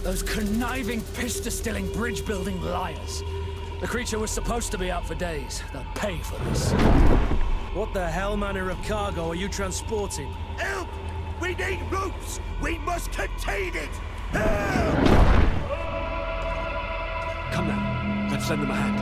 Those conniving, pista-stilling, bridge-building liars. The creature was supposed to be out for days. They'll pay for this. What the hell manner of cargo are you transporting? Help! We need ropes! We must contain it! Help! Come now, let's lend them a hand.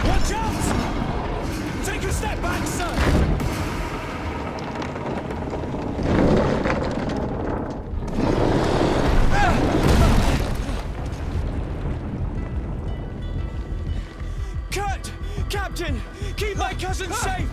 Watch out! Take a step back, sir! Cut! Captain! Keep my cousin safe!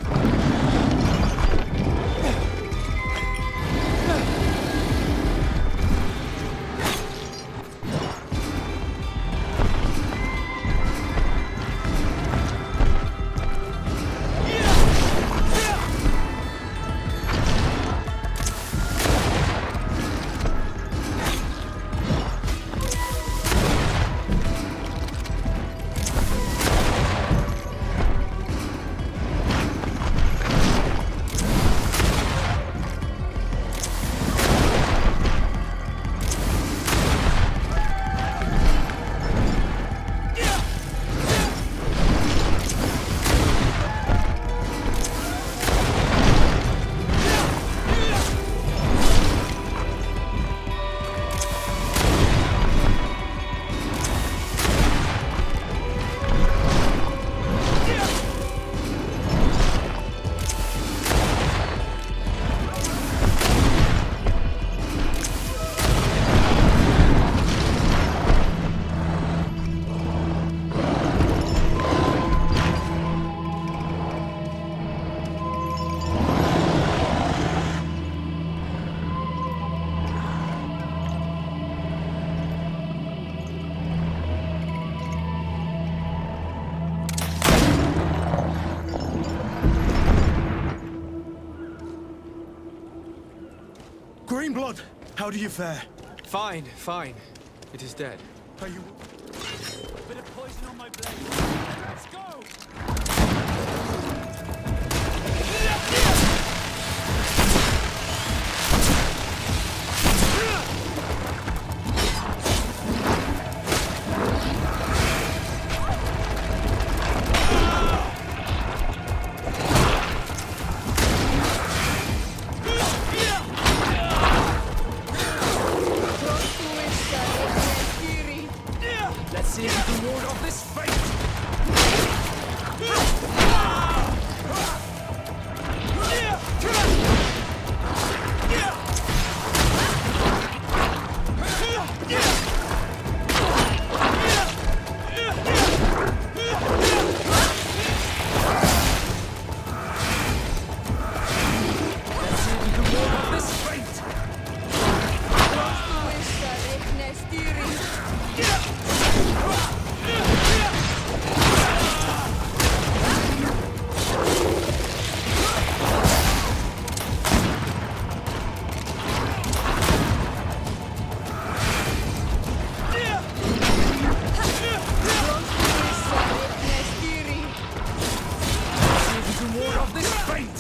Greenblood, how do you fare? Fine, fine. It is dead. Are you... Bit of poison on my blade. Let's go! Let's see if we can ward off this fate! Let's see if we can ward off this fate! See if we can ward off this fate!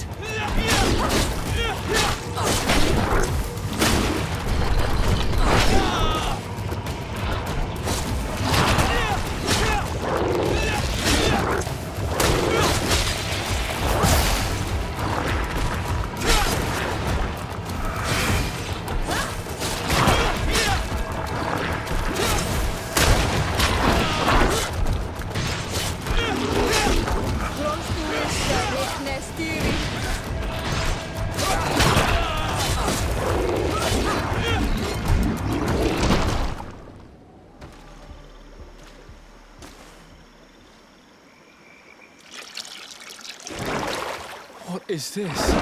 What is this?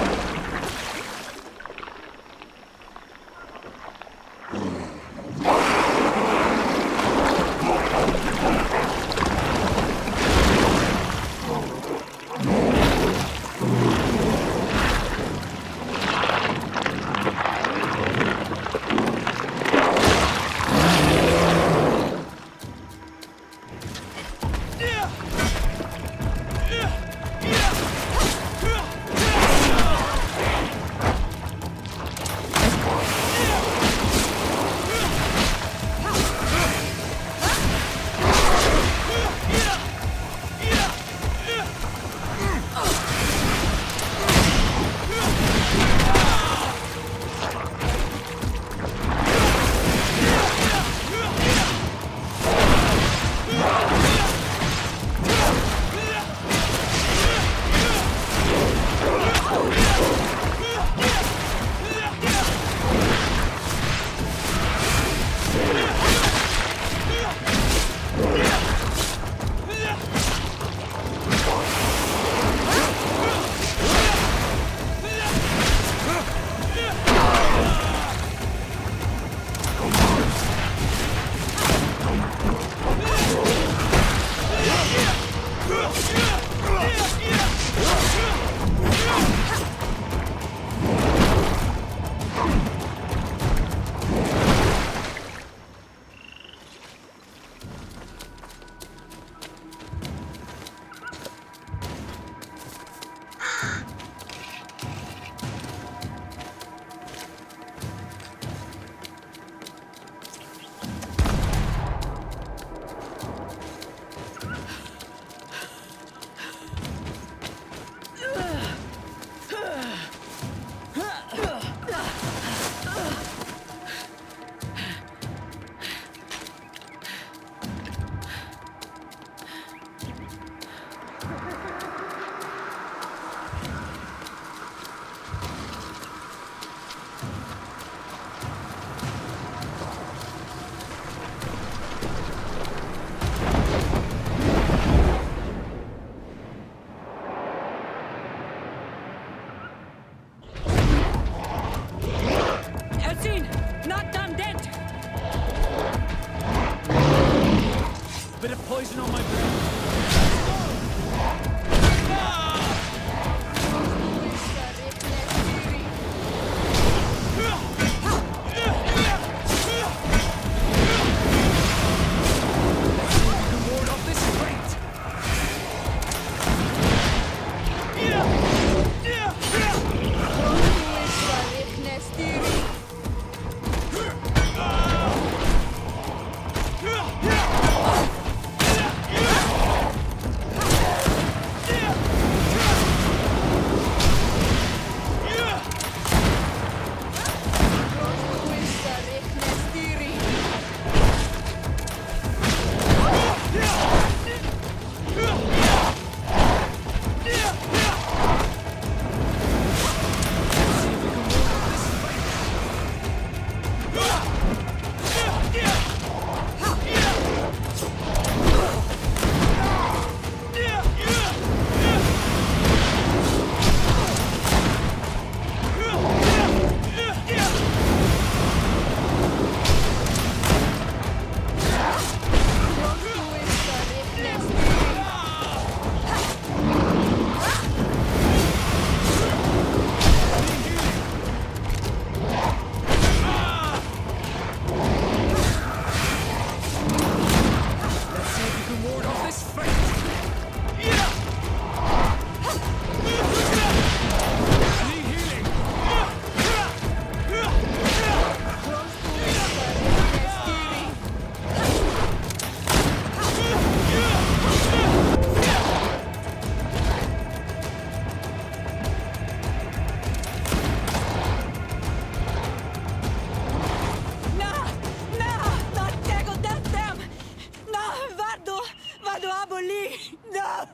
me! No!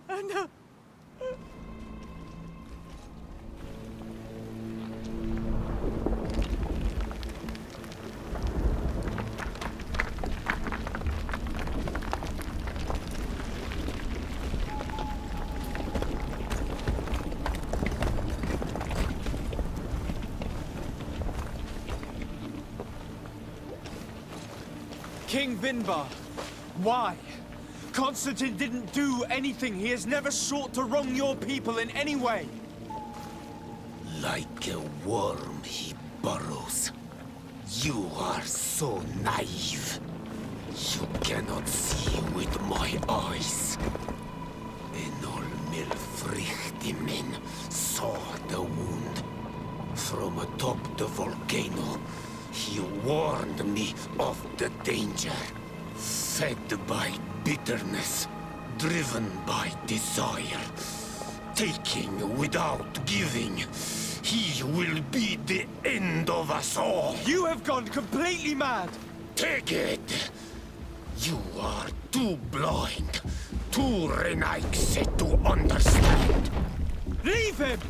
No! King Vinbar, why? Constantine didn't do anything. He has never sought to wrong your people in any way. Like a worm he burrows. You are so naive. You cannot see with my eyes. Enol Milfrichtimin saw the wound. From atop the volcano, he warned me of the danger. Fed by bitterness, driven by desire, taking without giving, he will be the end of us all. You have gone completely mad. Take it! You are too blind, too renaixed to understand. Leave him!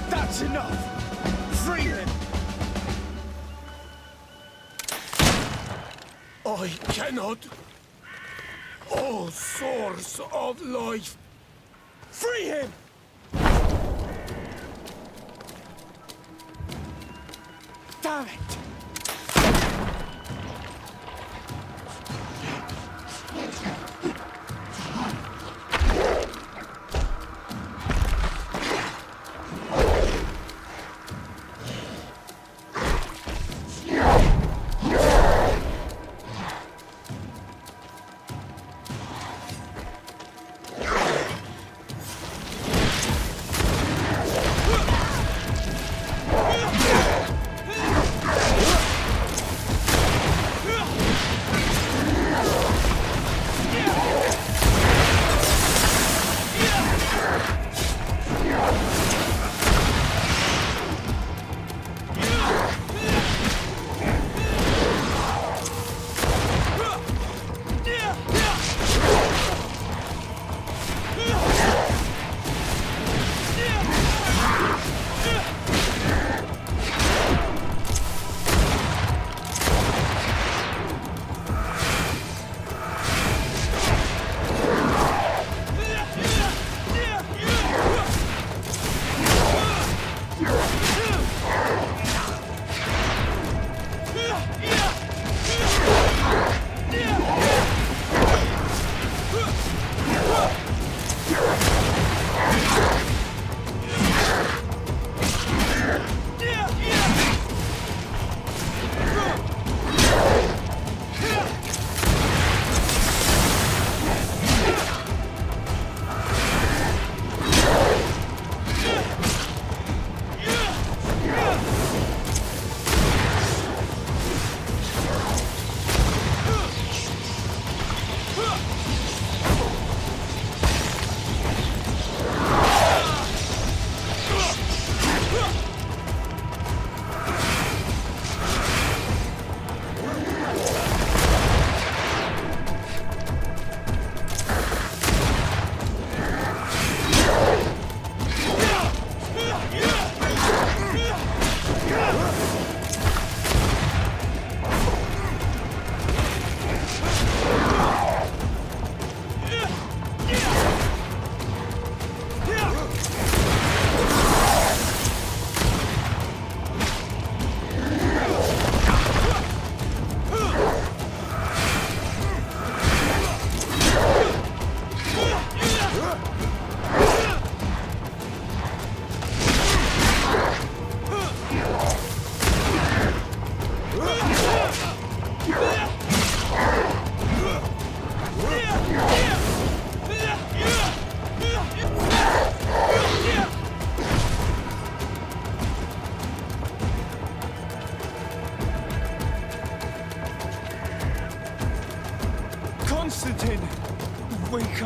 That's enough! Free him! I cannot. O source of life! Free him! Damn it!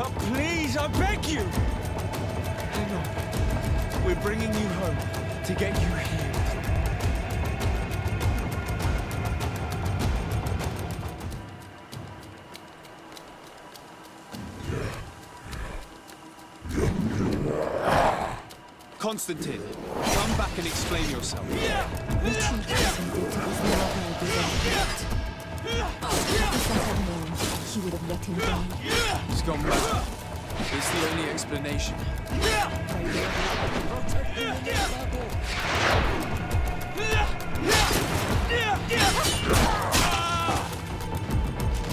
Cut, please, I beg you! Hang on. We're bringing you home to get you healed. Constantine, come back and explain yourself. He would have let him die. He's gone back. It's the only explanation.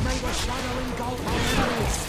May the shadow engulf our enemies.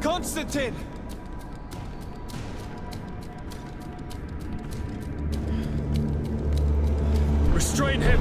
Constantine! Restrain him!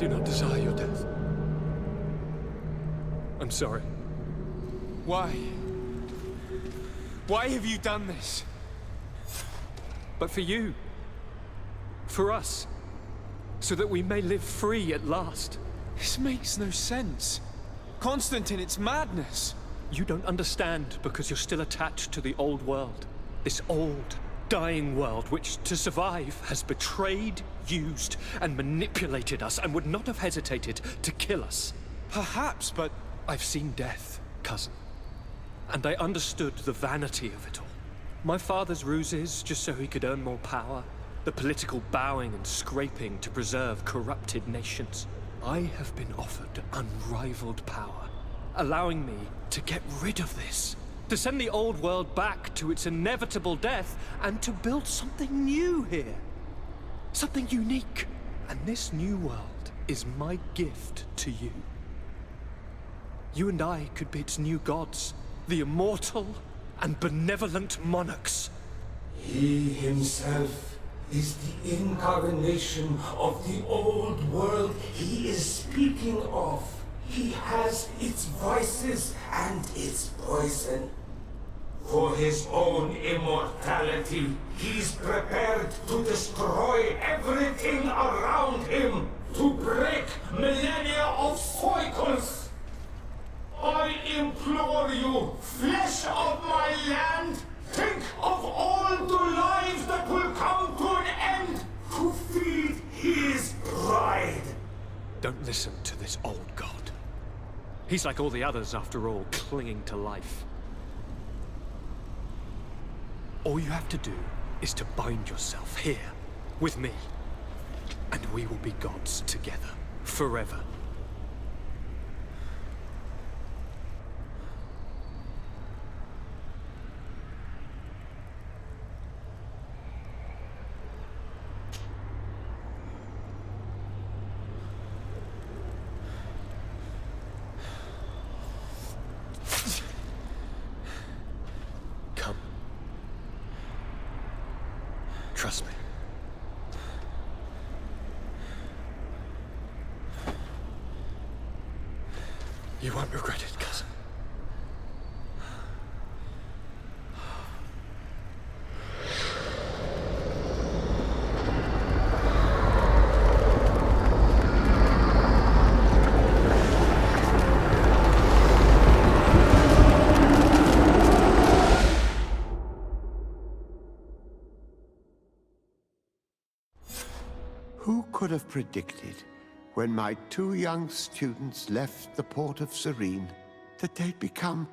do not desire your death. I'm sorry. Why? Why have you done this? But for you. For us. So that we may live free at last. This makes no sense. Constantine, it's madness. You don't understand because you're still attached to the old world. This old, dying world which, to survive, has betrayed, used, and manipulated us and would not have hesitated to kill us. Perhaps, but I've seen death, cousin. And I understood the vanity of it all. My father's ruses just so he could earn more power. The political bowing and scraping to preserve corrupted nations. I have been offered unrivaled power, allowing me to get rid of this. To send the old world back to its inevitable death and to build something new here. Something unique. And this new world is my gift to you. You and I could be its new gods, the immortal and benevolent monarchs. He himself is the incarnation of the old world he is speaking of. He has its vices and its poison. For his own immortality, he's prepared to destroy everything around him, to break millennia of cycles. I implore you, flesh of my land, think of all the lives that will come to an end to feed his bride. Don't listen to this old god. He's like all the others, after all, clinging to life. All you have to do is to bind yourself here, with me. And we will be gods together, forever. Trust me. You won't regret it, cousin. Who could have predicted, when my two young students left the port of Serene, that they'd become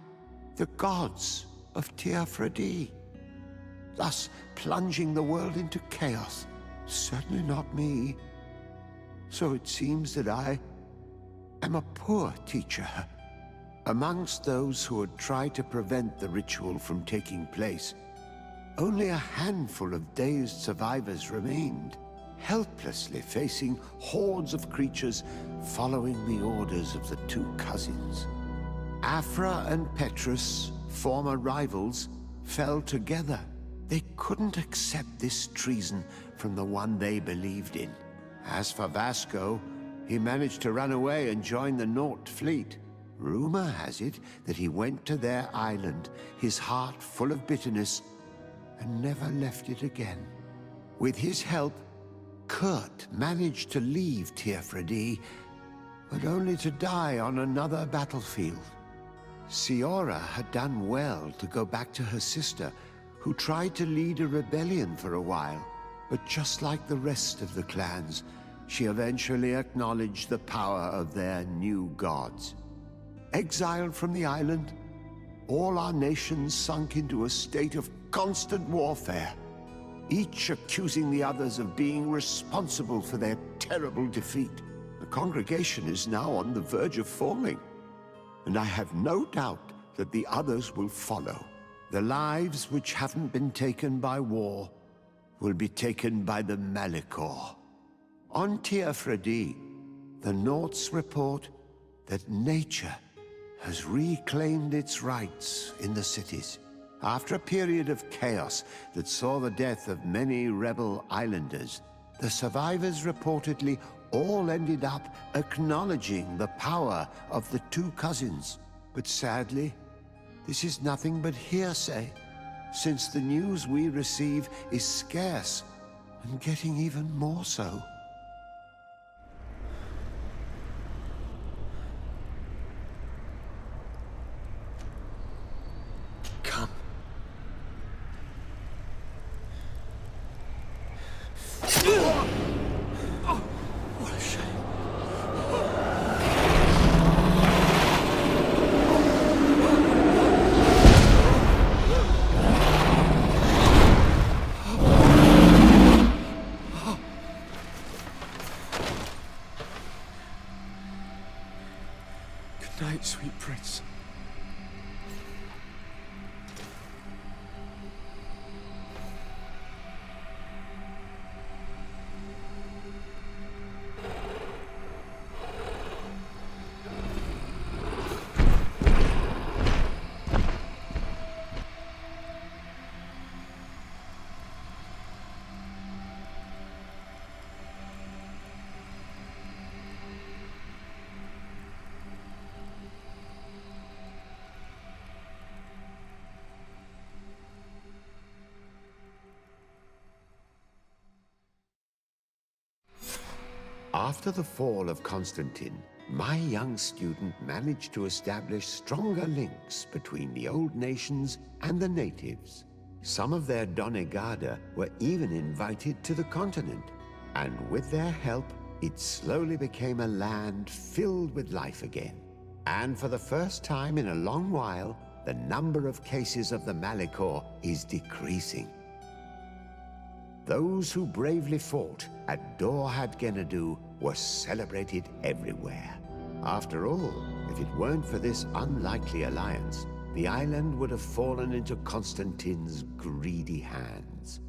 the gods of Teofredi, thus plunging the world into chaos? Certainly not me. So it seems that I am a poor teacher. Amongst those who had tried to prevent the ritual from taking place, only a handful of dazed survivors remained, helplessly facing hordes of creatures following the orders of the two cousins. Afra and Petrus, former rivals, fell together. They couldn't accept this treason from the one they believed in. As for Vasco, he managed to run away and join the Naut fleet. Rumor has it that he went to their island, his heart full of bitterness, and never left it again. With his help, Kurt managed to leave Teofredi, but only to die on another battlefield. Siora had done well to go back to her sister, who tried to lead a rebellion for a while, but just like the rest of the clans, she eventually acknowledged the power of their new gods. Exiled from the island, all our nations sunk into a state of constant warfare, each accusing the others of being responsible for their terrible defeat. The congregation is now on the verge of falling, and I have no doubt that the others will follow. The lives which haven't been taken by war will be taken by the Malicor. On Teofredi, the Nauts report that nature has reclaimed its rights in the cities. After a period of chaos that saw the death of many rebel islanders, the survivors reportedly all ended up acknowledging the power of the two cousins. But sadly, this is nothing but hearsay, since the news we receive is scarce and getting even more so. Come. What a shame. Good night, sweet prince. After the fall of Constantine, my young student managed to establish stronger links between the old nations and the natives. Some of their donegada were even invited to the continent, and with their help, it slowly became a land filled with life again. And for the first time in a long while, the number of cases of the Malichor is decreasing. Those who bravely fought at Dorhad Genadu were celebrated everywhere. After all, if it weren't for this unlikely alliance, the island would have fallen into Constantine's greedy hands.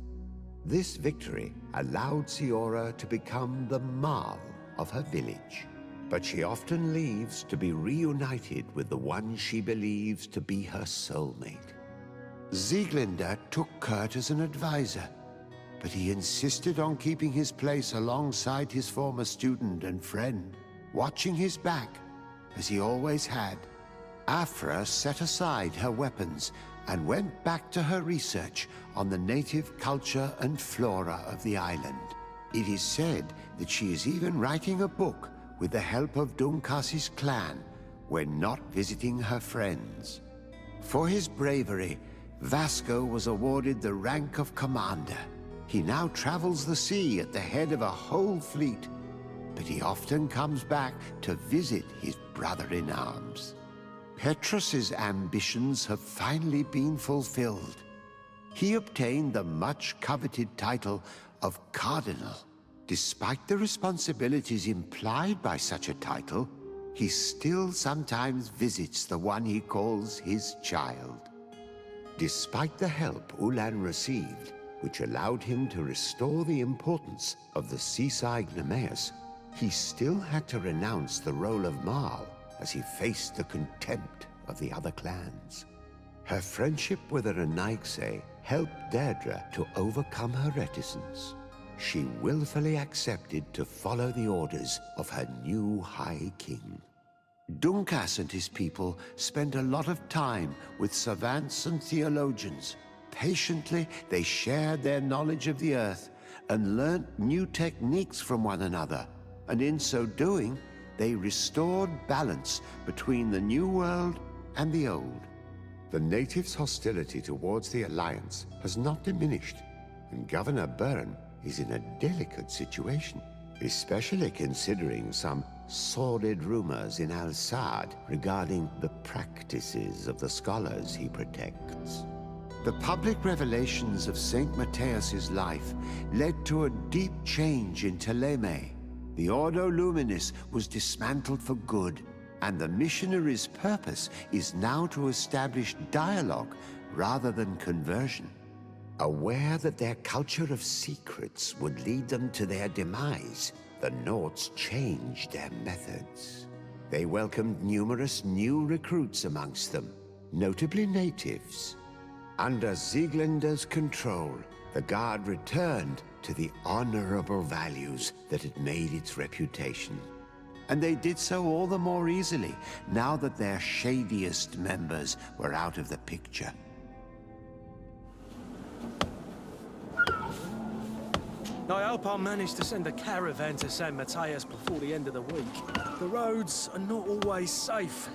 This victory allowed Siora to become the Mal of her village, but she often leaves to be reunited with the one she believes to be her soulmate. Sieglinde took Kurt as an advisor, but he insisted on keeping his place alongside his former student and friend, watching his back, as he always had. Afra set aside her weapons and went back to her research on the native culture and flora of the island. It is said that she is even writing a book with the help of Dunkas's clan when not visiting her friends. For his bravery, Vasco was awarded the rank of commander. He now travels the sea at the head of a whole fleet, but he often comes back to visit his brother-in-arms. Petrus's ambitions have finally been fulfilled. He obtained the much-coveted title of Cardinal. Despite the responsibilities implied by such a title, he still sometimes visits the one he calls his child. Despite the help Ulan received, which allowed him to restore the importance of the seaside Nemeus, he still had to renounce the role of Mal as he faced the contempt of the other clans. Her friendship with the Renaigse helped Deirdre to overcome her reticence. She willfully accepted to follow the orders of her new High King. Dunkas and his people spent a lot of time with savants and theologians. Patiently, they shared their knowledge of the earth and learnt new techniques from one another, and in so doing, they restored balance between the new world and the old. The natives' hostility towards the Alliance has not diminished, and Governor Byrne is in a delicate situation, especially considering some sordid rumors in Al-Sad regarding the practices of the scholars he protects. The public revelations of St. Matthias's life led to a deep change in Ptolemy. The Ordo Luminis was dismantled for good, and the missionaries' purpose is now to establish dialogue rather than conversion. Aware that their culture of secrets would lead them to their demise, the Nords changed their methods. They welcomed numerous new recruits amongst them, notably natives. Under Sieglinde's control, the Guard returned to the honorable values that had made its reputation. And they did so all the more easily, now that their shadiest members were out of the picture. I hope I'll manage to send a caravan to San Matthias before the end of the week. The roads are not always safe.